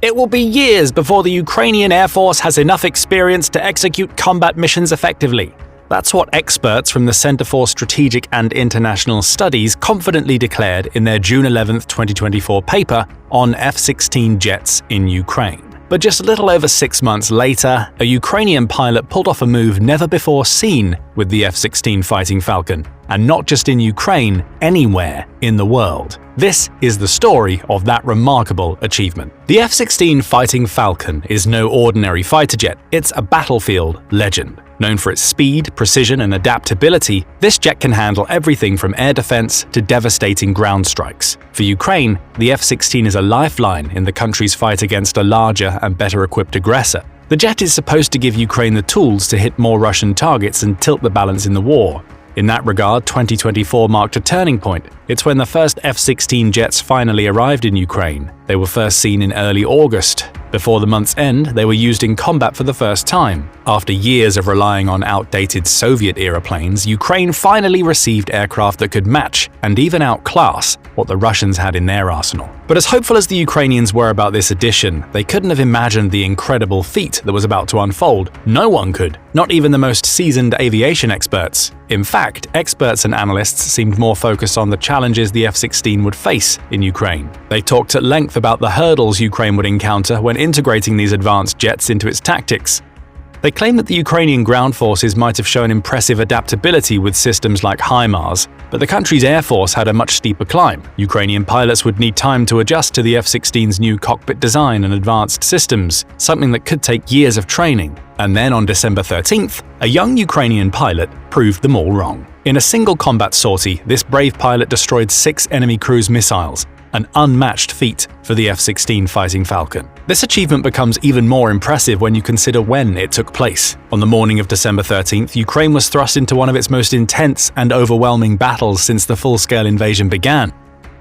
it will be years before the Ukrainian Air Force has enough experience to execute combat missions effectively. That's what experts from the Center for Strategic and International Studies confidently declared in their June 11, 2024 paper on F-16 jets in Ukraine. But just a little over 6 months later, a Ukrainian pilot pulled off a move never before seen with the F-16 Fighting Falcon, and not just in Ukraine, anywhere in the world. This is the story of that remarkable achievement. The F-16 Fighting Falcon is no ordinary fighter jet, it's a battlefield legend. Known for its speed, precision, and adaptability, this jet can handle everything from air defense to devastating ground strikes. For Ukraine, the F-16 is a lifeline in the country's fight against a larger and better-equipped aggressor. The jet is supposed to give Ukraine the tools to hit more Russian targets and tilt the balance in the war. In that regard, 2024 marked a turning point. It's when the first F-16 jets finally arrived in Ukraine. They were first seen in early August. Before the month's end, they were used in combat for the first time. After years of relying on outdated Soviet-era planes, Ukraine finally received aircraft that could match and even outclass what the Russians had in their arsenal. But as hopeful as the Ukrainians were about this addition, they couldn't have imagined the incredible feat that was about to unfold. No one could, not even the most seasoned aviation experts. In fact, experts and analysts seemed more focused on the challenges the F-16 would face in Ukraine. They talked at length about the hurdles Ukraine would encounter when integrating these advanced jets into its tactics. They claimed that the Ukrainian ground forces might have shown impressive adaptability with systems like HIMARS, but the country's air force had a much steeper climb. Ukrainian pilots would need time to adjust to the F-16's new cockpit design and advanced systems, something that could take years of training. And then on December 13th, a young Ukrainian pilot proved them all wrong. In a single combat sortie, this brave pilot destroyed 6 enemy cruise missiles, an unmatched feat for the F-16 Fighting Falcon. This achievement becomes even more impressive when you consider when it took place. On the morning of December 13th, Ukraine was thrust into one of its most intense and overwhelming battles since the full-scale invasion began.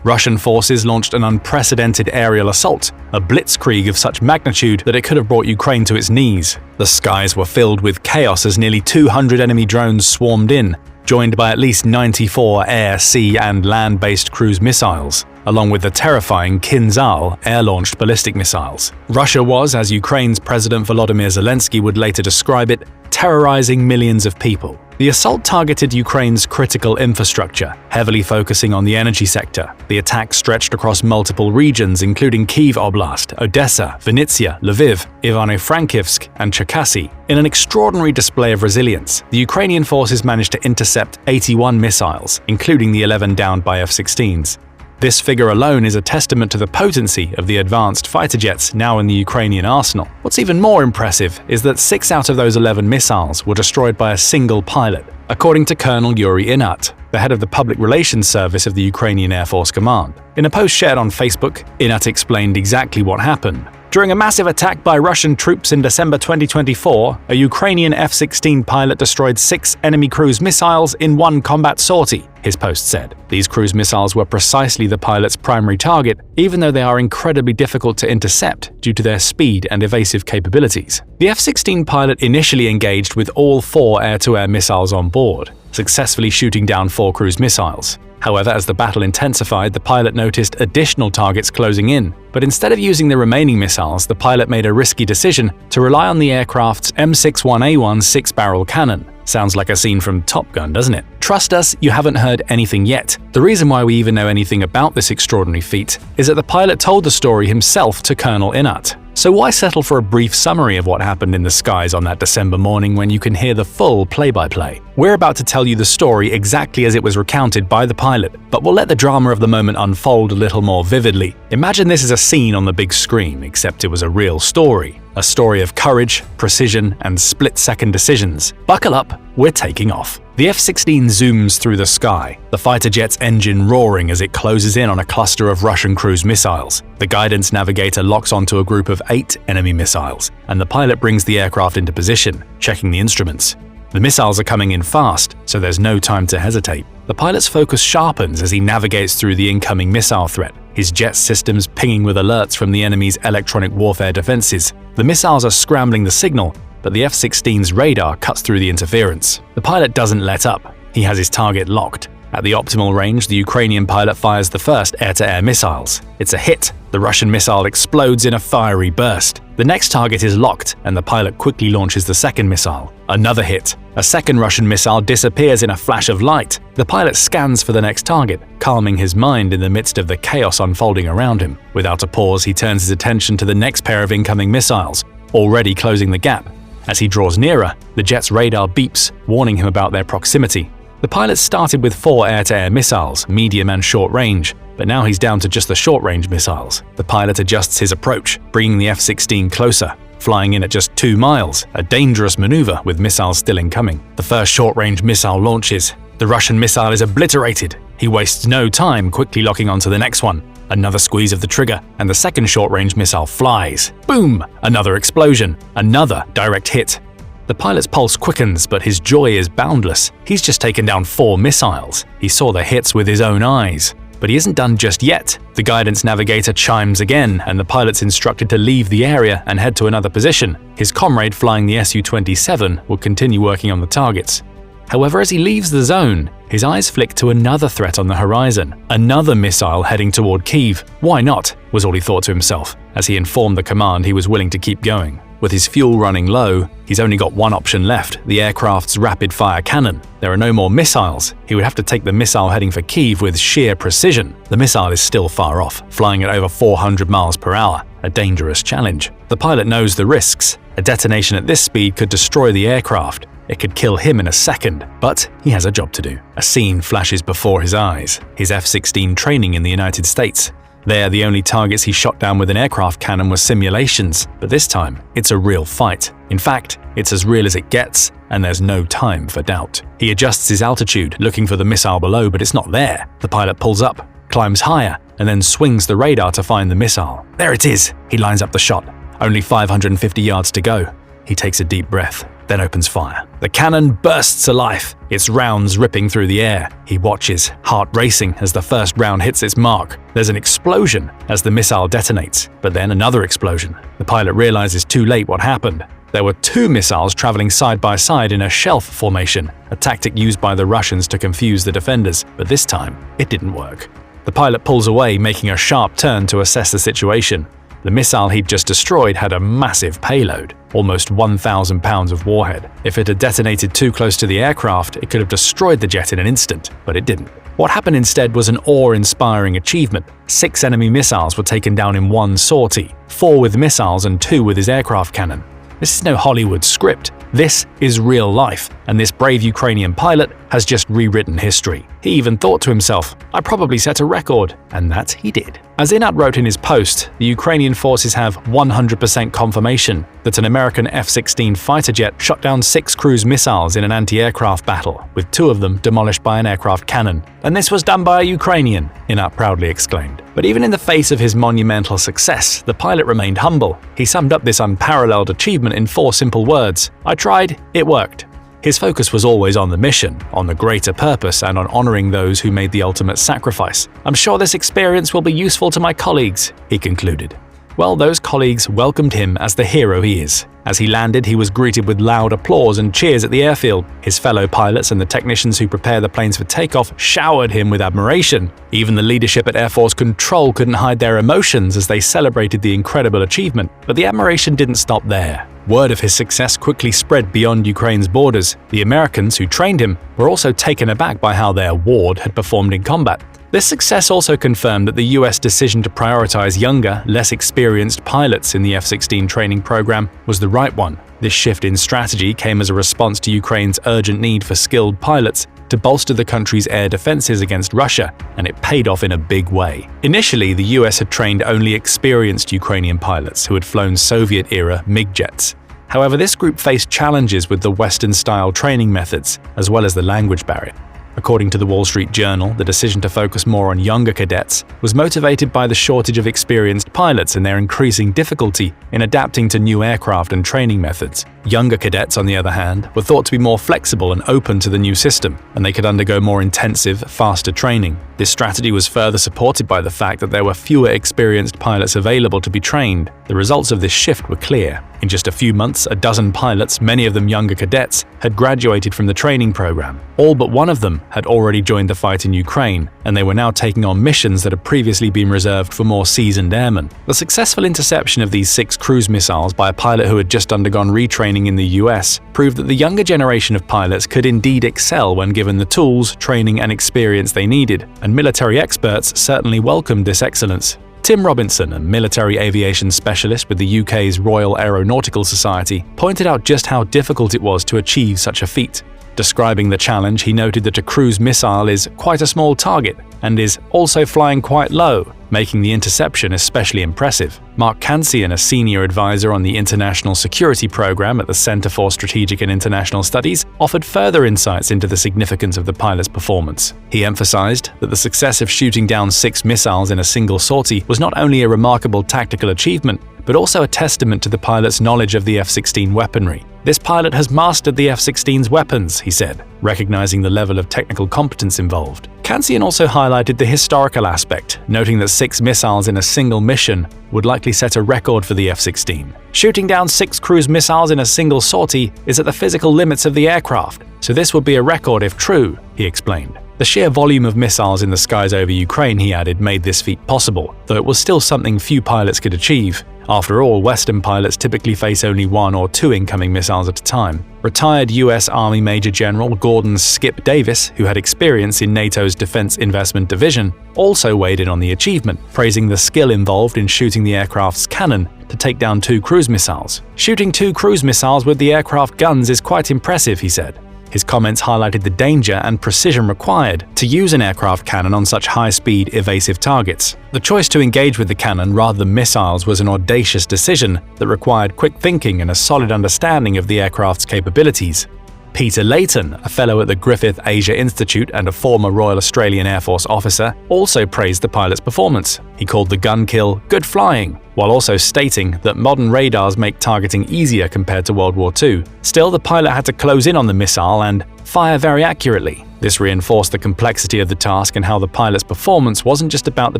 Russian forces launched an unprecedented aerial assault, a blitzkrieg of such magnitude that it could have brought Ukraine to its knees. The skies were filled with chaos as nearly 200 enemy drones swarmed in, joined by at least 94 air, sea, and land-based cruise missiles, along with the terrifying Kinzhal air-launched ballistic missiles. Russia was, as Ukraine's President Volodymyr Zelensky would later describe it, terrorizing millions of people. The assault targeted Ukraine's critical infrastructure, heavily focusing on the energy sector. The attack stretched across multiple regions, including Kyiv Oblast, Odessa, Vinnytsia, Lviv, Ivano-Frankivsk, and Cherkasy. In an extraordinary display of resilience, the Ukrainian forces managed to intercept 81 missiles, including the 11 downed by F-16s. This figure alone is a testament to the potency of the advanced fighter jets now in the Ukrainian arsenal. What's even more impressive is that 6 out of those 11 missiles were destroyed by a single pilot, according to Colonel Yuri Inat, the head of the public relations service of the Ukrainian Air Force Command. In a post shared on Facebook, Inat explained exactly what happened. During a massive attack by Russian troops in December 2024, a Ukrainian F-16 pilot destroyed 6 enemy cruise missiles in one combat sortie, his post said. These cruise missiles were precisely the pilot's primary target, even though they are incredibly difficult to intercept due to their speed and evasive capabilities. The F-16 pilot initially engaged with all 4 air-to-air missiles on board, successfully shooting down 4 cruise missiles. However, as the battle intensified, the pilot noticed additional targets closing in. But instead of using the remaining missiles, the pilot made a risky decision to rely on the aircraft's M61A1 6-barrel cannon. Sounds like a scene from Top Gun, doesn't it? Trust us, you haven't heard anything yet. The reason why we even know anything about this extraordinary feat is that the pilot told the story himself to Colonel Inat. So why settle for a brief summary of what happened in the skies on that December morning when you can hear the full play-by-play? We're about to tell you the story exactly as it was recounted by the pilot, but we'll let the drama of the moment unfold a little more vividly. Imagine this is a scene on the big screen, except it was a real story. A story of courage, precision, and split-second decisions. Buckle up, we're taking off. The F-16 zooms through the sky, the fighter jet's engine roaring as it closes in on a cluster of Russian cruise missiles. The guidance navigator locks onto a group of 8 enemy missiles, and the pilot brings the aircraft into position, checking the instruments. The missiles are coming in fast, so there's no time to hesitate. The pilot's focus sharpens as he navigates through the incoming missile threat, his jet systems pinging with alerts from the enemy's electronic warfare defenses. The missiles are scrambling the signal, but the F-16's radar cuts through the interference. The pilot doesn't let up. He has his target locked. At the optimal range, the Ukrainian pilot fires the first air-to-air missiles. It's a hit. The Russian missile explodes in a fiery burst. The next target is locked, and the pilot quickly launches the second missile. Another hit. A second Russian missile disappears in a flash of light. The pilot scans for the next target, calming his mind in the midst of the chaos unfolding around him. Without a pause, he turns his attention to the next pair of incoming missiles, already closing the gap. As he draws nearer, the jet's radar beeps, warning him about their proximity. The pilot started with 4 air-to-air missiles, medium and short range, but now he's down to just the short-range missiles. The pilot adjusts his approach, bringing the F-16 closer, flying in at just 2 miles, a dangerous maneuver with missiles still incoming. The first short-range missile launches. The Russian missile is obliterated. He wastes no time, quickly locking onto the next one. Another squeeze of the trigger, and the second short-range missile flies. Boom! Another explosion. Another direct hit. The pilot's pulse quickens, but his joy is boundless. He's just taken down 4 missiles. He saw the hits with his own eyes. But he isn't done just yet. The guidance navigator chimes again, and the pilot's instructed to leave the area and head to another position. His comrade flying the Su-27 will continue working on the targets. However, as he leaves the zone, his eyes flick to another threat on the horizon. Another missile heading toward Kyiv. Why not, was all he thought to himself, as he informed the command he was willing to keep going. With his fuel running low, he's only got one option left, the aircraft's rapid-fire cannon. There are no more missiles. He would have to take the missile heading for Kyiv with sheer precision. The missile is still far off, flying at over 400 miles per hour, a dangerous challenge. The pilot knows the risks. A detonation at this speed could destroy the aircraft. It could kill him in a second, but he has a job to do. A scene flashes before his eyes, his F-16 training in the United States. There, the only targets he shot down with an aircraft cannon were simulations, but this time, it's a real fight. In fact, it's as real as it gets, and there's no time for doubt. He adjusts his altitude, looking for the missile below, but it's not there. The pilot pulls up, climbs higher, and then swings the radar to find the missile. There it is! He lines up the shot. Only 550 yards to go. He takes a deep breath, then opens fire. The cannon bursts to life, its rounds ripping through the air. He watches, heart racing, as the first round hits its mark. There's an explosion as the missile detonates, but then another explosion. The pilot realizes too late what happened. There were 2 missiles traveling side by side in a shelf formation, a tactic used by the Russians to confuse the defenders, but this time, it didn't work. The pilot pulls away, making a sharp turn to assess the situation. The missile he'd just destroyed had a massive payload, almost 1,000 pounds of warhead. If it had detonated too close to the aircraft, it could have destroyed the jet in an instant, but it didn't. What happened instead was an awe-inspiring achievement. 6 enemy missiles were taken down in one sortie, 4 with missiles and 2 with his aircraft cannon. This is no Hollywood script. This is real life, and this brave Ukrainian pilot has just rewritten history. He even thought to himself, I probably set a record, and that he did. As Inat wrote in his post, the Ukrainian forces have 100% confirmation that an American F-16 fighter jet shot down 6 cruise missiles in an anti-aircraft battle, with 2 of them demolished by an aircraft cannon. And this was done by a Ukrainian, Inat proudly exclaimed. But even in the face of his monumental success, the pilot remained humble. He summed up this unparalleled achievement in 4 simple words. I tried, it worked. His focus was always on the mission, on the greater purpose, and on honoring those who made the ultimate sacrifice. I'm sure this experience will be useful to my colleagues, he concluded. Well, those colleagues welcomed him as the hero he is. As he landed, he was greeted with loud applause and cheers at the airfield. His fellow pilots and the technicians who prepare the planes for takeoff showered him with admiration. Even the leadership at Air Force Control couldn't hide their emotions as they celebrated the incredible achievement. But the admiration didn't stop there. Word of his success quickly spread beyond Ukraine's borders. The Americans who trained him were also taken aback by how their ward had performed in combat. This success also confirmed that the US decision to prioritize younger, less experienced pilots in the F-16 training program was the right one. This shift in strategy came as a response to Ukraine's urgent need for skilled pilots to bolster the country's air defenses against Russia, and it paid off in a big way. Initially, the US had trained only experienced Ukrainian pilots who had flown Soviet-era MiG jets. However, this group faced challenges with the Western-style training methods, as well as the language barrier. According to the Wall Street Journal, the decision to focus more on younger cadets was motivated by the shortage of experienced pilots and their increasing difficulty in adapting to new aircraft and training methods. Younger cadets, on the other hand, were thought to be more flexible and open to the new system, and they could undergo more intensive, faster training. This strategy was further supported by the fact that there were fewer experienced pilots available to be trained. The results of this shift were clear. In just a few months, a dozen pilots, many of them younger cadets, had graduated from the training program. All but one of them had already joined the fight in Ukraine, and they were now taking on missions that had previously been reserved for more seasoned airmen. The successful interception of these 6 cruise missiles by a pilot who had just undergone retraining in the US proved that the younger generation of pilots could indeed excel when given the tools, training, and experience they needed, and military experts certainly welcomed this excellence. Tim Robinson, a military aviation specialist with the UK's Royal Aeronautical Society, pointed out just how difficult it was to achieve such a feat. Describing the challenge, he noted that a cruise missile is quite a small target and is also flying quite low, making the interception especially impressive. Mark Kansian, a senior advisor on the International Security Program at the Center for Strategic and International Studies, offered further insights into the significance of the pilot's performance. He emphasized that the success of shooting down 6 missiles in a single sortie was not only a remarkable tactical achievement, but also a testament to the pilot's knowledge of the F-16 weaponry. "This pilot has mastered the F-16's weapons," he said, recognizing the level of technical competence involved. Kansian also highlighted the historical aspect, noting that 6 missiles in a single mission would likely set a record for the F-16. "Shooting down 6 cruise missiles in a single sortie is at the physical limits of the aircraft, so this would be a record if true," he explained. The sheer volume of missiles in the skies over Ukraine, he added, made this feat possible, though it was still something few pilots could achieve. After all, Western pilots typically face only 1 or 2 incoming missiles at a time. Retired US Army Major General Gordon "Skip" Davis, who had experience in NATO's Defense Investment Division, also weighed in on the achievement, praising the skill involved in shooting the aircraft's cannon to take down 2 cruise missiles. "Shooting 2 cruise missiles with the aircraft guns is quite impressive," he said. His comments highlighted the danger and precision required to use an aircraft cannon on such high-speed, evasive targets. The choice to engage with the cannon rather than missiles was an audacious decision that required quick thinking and a solid understanding of the aircraft's capabilities. Peter Layton, a fellow at the Griffith Asia Institute and a former Royal Australian Air Force officer, also praised the pilot's performance. He called the gun kill "good flying," while also stating that modern radars make targeting easier compared to World War II. Still, the pilot had to close in on the missile and fire very accurately. This reinforced the complexity of the task and how the pilot's performance wasn't just about the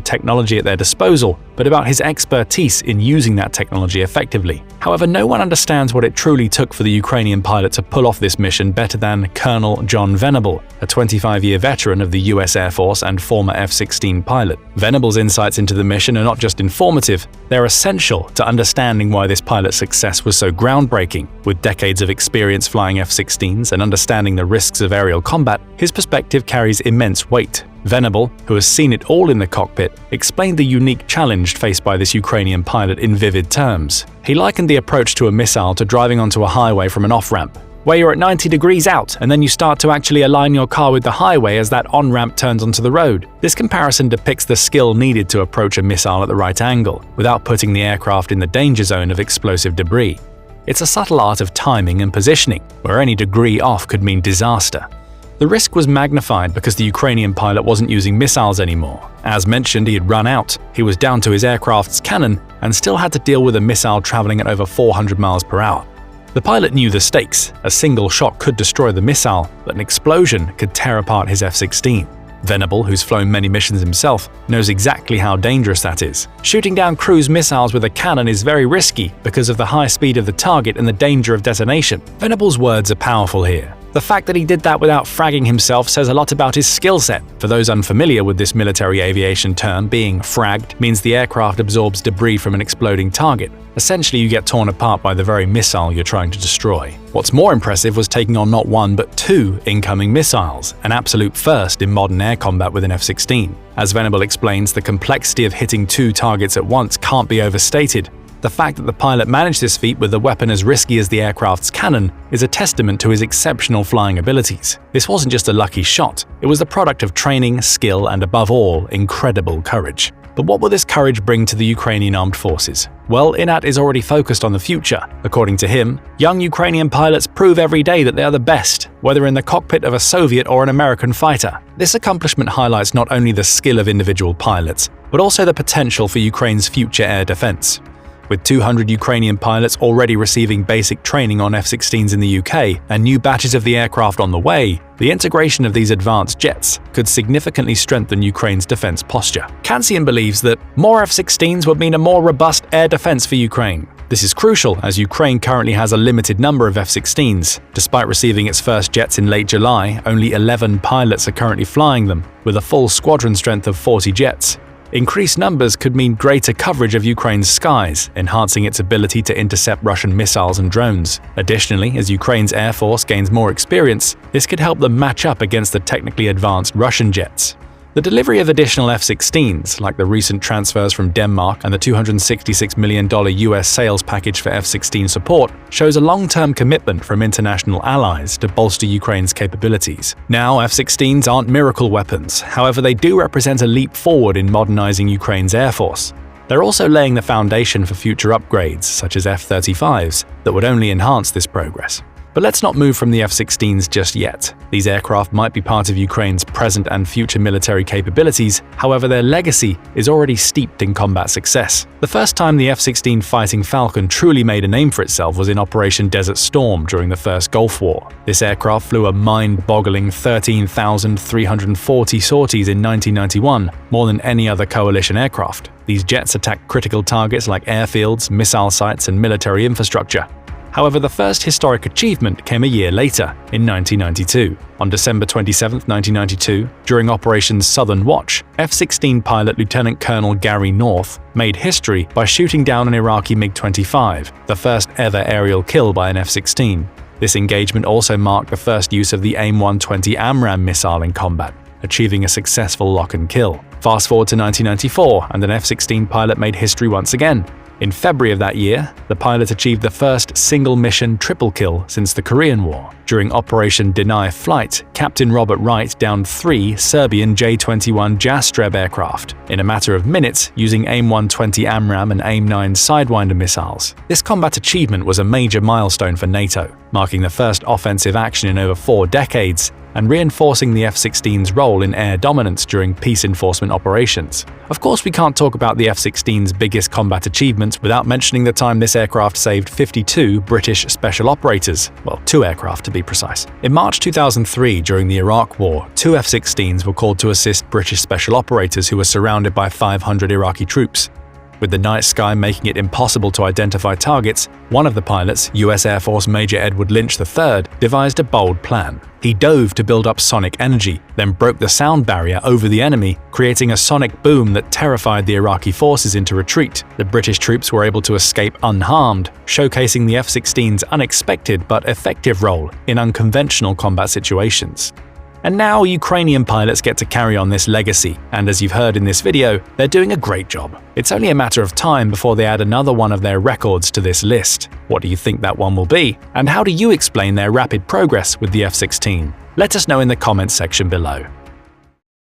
technology at their disposal, but about his expertise in using that technology effectively. However, no one understands what it truly took for the Ukrainian pilot to pull off this mission better than Colonel John Venable, a 25-year veteran of the US Air Force and former F-16 pilot. Venable's insights into the mission are not just informative, they're essential to understanding why this pilot's success was so groundbreaking. With decades of experience flying F-16s and understanding the risks of aerial combat, his perspective carries immense weight. Venable, who has seen it all in the cockpit, explained the unique challenge faced by this Ukrainian pilot in vivid terms. He likened the approach to a missile to driving onto a highway from an off-ramp, where you're at 90 degrees out and then you start to actually align your car with the highway as that on-ramp turns onto the road. This comparison depicts the skill needed to approach a missile at the right angle, without putting the aircraft in the danger zone of explosive debris. It's a subtle art of timing and positioning, where any degree off could mean disaster. The risk was magnified because the Ukrainian pilot wasn't using missiles anymore. As mentioned, he had run out, he was down to his aircraft's cannon, and still had to deal with a missile traveling at over 400 miles per hour. The pilot knew the stakes. A single shot could destroy the missile, but an explosion could tear apart his F-16. Venable, who's flown many missions himself, knows exactly how dangerous that is. Shooting down cruise missiles with a cannon is very risky because of the high speed of the target and the danger of detonation. Venable's words are powerful here. The fact that he did that without fragging himself says a lot about his skill set. For those unfamiliar with this military aviation term, being fragged means the aircraft absorbs debris from an exploding target. Essentially, you get torn apart by the very missile you're trying to destroy. What's more impressive was taking on not 1 but 2 incoming missiles, an absolute first in modern air combat with an F-16. As Venable explains, the complexity of hitting 2 targets at once can't be overstated. The fact that the pilot managed this feat with a weapon as risky as the aircraft's cannon is a testament to his exceptional flying abilities. This wasn't just a lucky shot, it was the product of training, skill, and above all, incredible courage. But what will this courage bring to the Ukrainian armed forces? Well, Inat is already focused on the future. According to him, young Ukrainian pilots prove every day that they are the best, whether in the cockpit of a Soviet or an American fighter. This accomplishment highlights not only the skill of individual pilots, but also the potential for Ukraine's future air defense. With 200 Ukrainian pilots already receiving basic training on F-16s in the UK and new batches of the aircraft on the way, the integration of these advanced jets could significantly strengthen Ukraine's defense posture. Kansian believes that more F-16s would mean a more robust air defense for Ukraine. This is crucial as Ukraine currently has a limited number of F-16s. Despite receiving its first jets in late July, only 11 pilots are currently flying them, with a full squadron strength of 40 jets. Increased numbers could mean greater coverage of Ukraine's skies, enhancing its ability to intercept Russian missiles and drones. Additionally, as Ukraine's air force gains more experience, this could help them match up against the technically advanced Russian jets. The delivery of additional F-16s, like the recent transfers from Denmark and the $266 million US sales package for F-16 support, shows a long-term commitment from international allies to bolster Ukraine's capabilities. Now, F-16s aren't miracle weapons, however they do represent a leap forward in modernizing Ukraine's air force. They're also laying the foundation for future upgrades, such as F-35s, that would only enhance this progress. But let's not move from the F-16s just yet. These aircraft might be part of Ukraine's present and future military capabilities, however their legacy is already steeped in combat success. The first time the F-16 Fighting Falcon truly made a name for itself was in Operation Desert Storm during the First Gulf War. This aircraft flew a mind-boggling 13,340 sorties in 1991, more than any other coalition aircraft. These jets attacked critical targets like airfields, missile sites, and military infrastructure. However, the first historic achievement came a year later, in 1992. On December 27, 1992, during Operation Southern Watch, F-16 pilot Lieutenant Colonel Gary North made history by shooting down an Iraqi MiG-25, the first ever aerial kill by an F-16. This engagement also marked the first use of the AIM-120 AMRAAM missile in combat, achieving a successful lock and kill. Fast forward to 1994, and an F-16 pilot made history once again. In February of that year, the pilot achieved the first single-mission triple kill since the Korean War. During Operation Deny Flight, Captain Robert Wright downed 3 Serbian J-21 Jastreb aircraft in a matter of minutes using AIM-120 AMRAAM and AIM-9 Sidewinder missiles. This combat achievement was a major milestone for NATO, marking the first offensive action in over 4 decades and reinforcing the F-16's role in air dominance during peace enforcement operations. Of course, we can't talk about the F-16's biggest combat achievements without mentioning the time this aircraft saved 52 British special operators, well, 2 aircraft to be precise. In March 2003, during the Iraq War, 2 F-16s were called to assist British special operators who were surrounded by 500 Iraqi troops. With the night sky making it impossible to identify targets, one of the pilots, US Air Force Major Edward Lynch III, devised a bold plan. He dove to build up sonic energy, then broke the sound barrier over the enemy, creating a sonic boom that terrified the Iraqi forces into retreat. The British troops were able to escape unharmed, showcasing the F-16's unexpected but effective role in unconventional combat situations. And now Ukrainian pilots get to carry on this legacy, and as you've heard in this video, they're doing a great job. It's only a matter of time before they add another one of their records to this list. What do you think that one will be? And how do you explain their rapid progress with the F-16? Let us know in the comments section below.